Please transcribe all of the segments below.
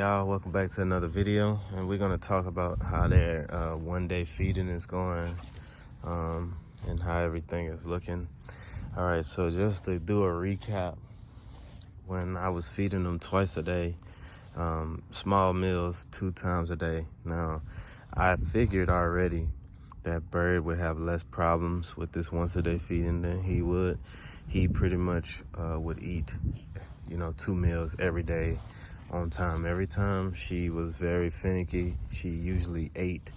Y'all, welcome back to another video, and we're going to talk about how their one-day feeding is going and how everything is looking. All right, so just to do a recap, when I was feeding them twice a day, small meals 2 times a day. Now, I figured already that Bird would have less problems with this once-a-day feeding than he would. He pretty much would eat, 2 meals every day on time. Every time she was very finicky. She usually ate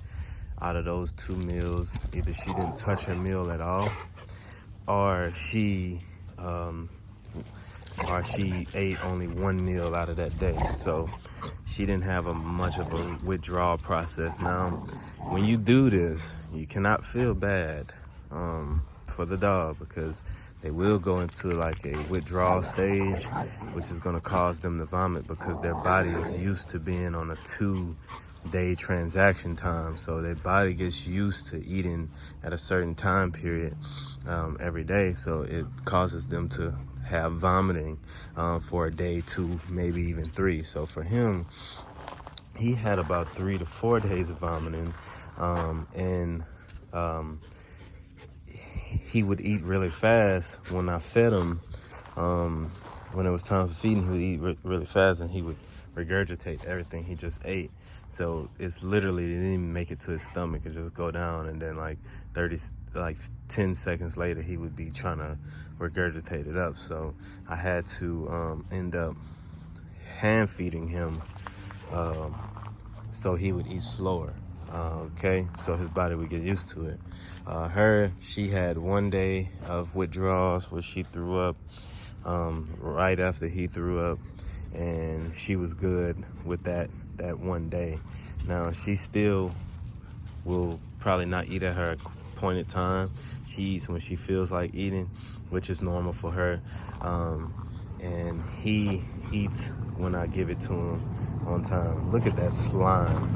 out of those 2 meals. Either she didn't touch her meal at all, or she ate only 1 meal out of that day. So she didn't have much of a withdrawal process. Now, when you do this, you cannot feel bad for the dog, because they will go into like a withdrawal stage, which is going to cause them to vomit because their body is used to being on a 2-day transaction time. So their body gets used to eating at a certain time period every day. So it causes them to have vomiting for a day, 2, maybe even 3. So for him, he had about 3 to 4 days of vomiting, and he would eat really fast when I fed him. When it was time for feeding, he would eat really fast, and he would regurgitate everything he just ate. So it's literally, it didn't even make it to his stomach. It just go down, and then like 10 seconds later, he would be trying to regurgitate it up. So I had to end up hand feeding him so he would eat slower. Okay, so his body would get used to it. She had 1 day of withdrawals where she threw up right after he threw up, and she was good with that 1 day. Now, she still will probably not eat at her appointed time. She eats when she feels like eating, which is normal for her. And he eats when I give it to him on time. Look at that slime.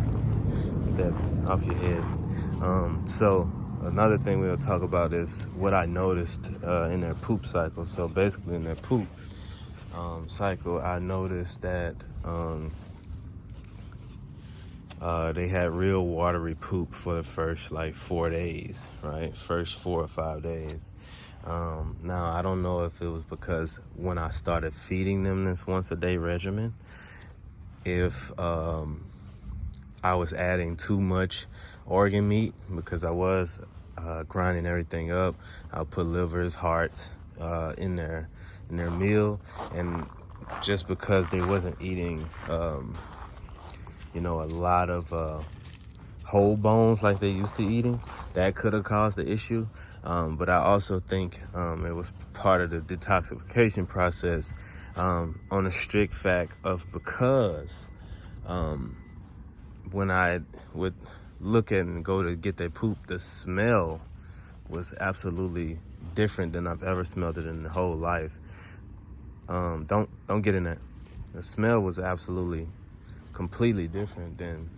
That off your head. So another thing we'll talk about is what I noticed in their poop cycle. So basically in their poop cycle, I noticed that they had real watery poop for the first 4 days, right? First 4 or 5 days. Now, I don't know if it was because when I started feeding them this once-a-day regimen, if I was adding too much organ meat, because I was grinding everything up. I'll put livers, hearts in their meal, and just because they wasn't eating a lot of whole bones like they used to eating, that could have caused the issue. But I also think it was part of the detoxification process, on a strict fact of because when I would look at and go to get their poop, the smell was absolutely different than I've ever smelled it in the whole life. Don't get in that. The smell was absolutely completely different than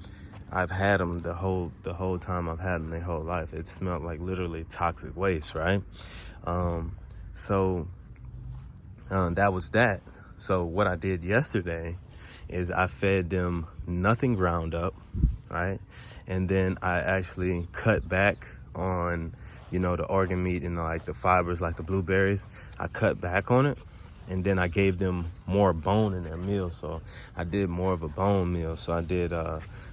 I've had them the whole time I've had them their whole life. It smelled like literally toxic waste, right? So that was that. So what I did yesterday is I fed them nothing ground up, right? And then I actually cut back on, the organ meat and the fibers, like the blueberries. I cut back on it, and then I gave them more bone in their meal. So I did more of a bone meal. So I did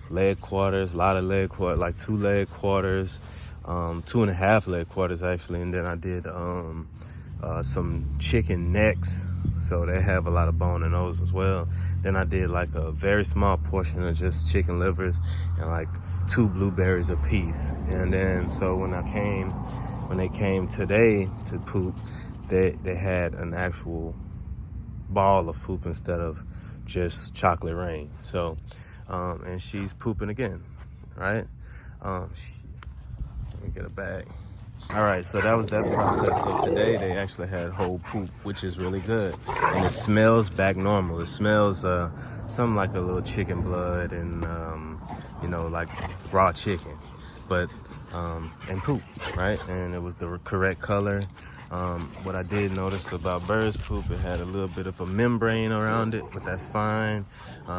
leg quarters, a lot of leg quarters, like 2 leg quarters, 2.5 leg quarters actually. And then I did some chicken necks, so they have a lot of bone in those as well. Then I did a very small portion of just chicken livers and 2 blueberries a piece. And then so when they came today to poop, they had an actual ball of poop instead of just chocolate rain. So and she's pooping again, right? Let me get a bag. All right, so that was that process. So today they actually had whole poop, which is really good. And it smells back normal. It smells something like a little chicken blood and, like raw chicken. but and poop, right? And it was the correct color. What I did notice about bird's poop, it had a little bit of a membrane around it, but that's fine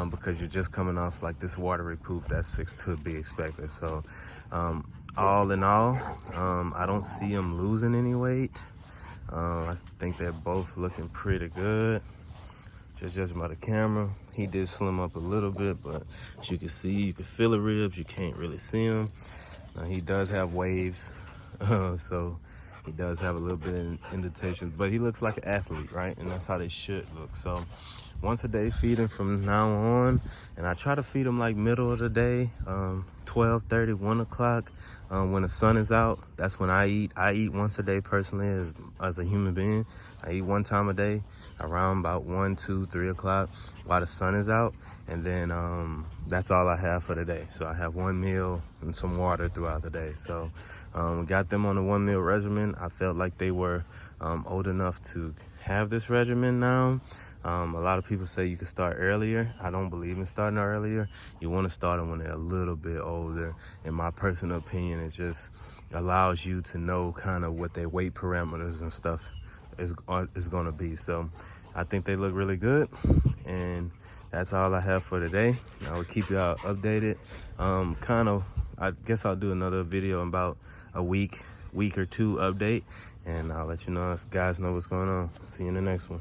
because you're just coming off like this watery poop. That's to be expected. So all in all, I don't see them losing any weight. I think they're both looking pretty good. Just by the camera, he did slim up a little bit, but as you can see, you can feel the ribs. You can't really see him. Now, he does have waves, so he does have a little bit of indentation, but he looks like an athlete, right? And that's how they should look. So once a day feeding from now on, and I try to feed them like middle of the day, 12:30, 1 o'clock, when the sun is out. That's when I eat. I eat once a day personally as a human being. I eat one time a day around about 1, 2, 3 o'clock while the sun is out, and then that's all I have for the day. So I have one meal and some water throughout the day. So we got them on a 1 meal regimen. I felt like they were old enough to have this regimen now. A lot of people say you can start earlier. I don't believe in starting earlier. You want to start them when they're a little bit older. In my personal opinion, it just allows you to know kind of what their weight parameters and stuff is going to be. So I think they look really good, and that's all I have for today. I will keep y'all updated. I guess I'll do another video in about a week or two update, and I'll let you know if guys know what's going on. See you in the next one.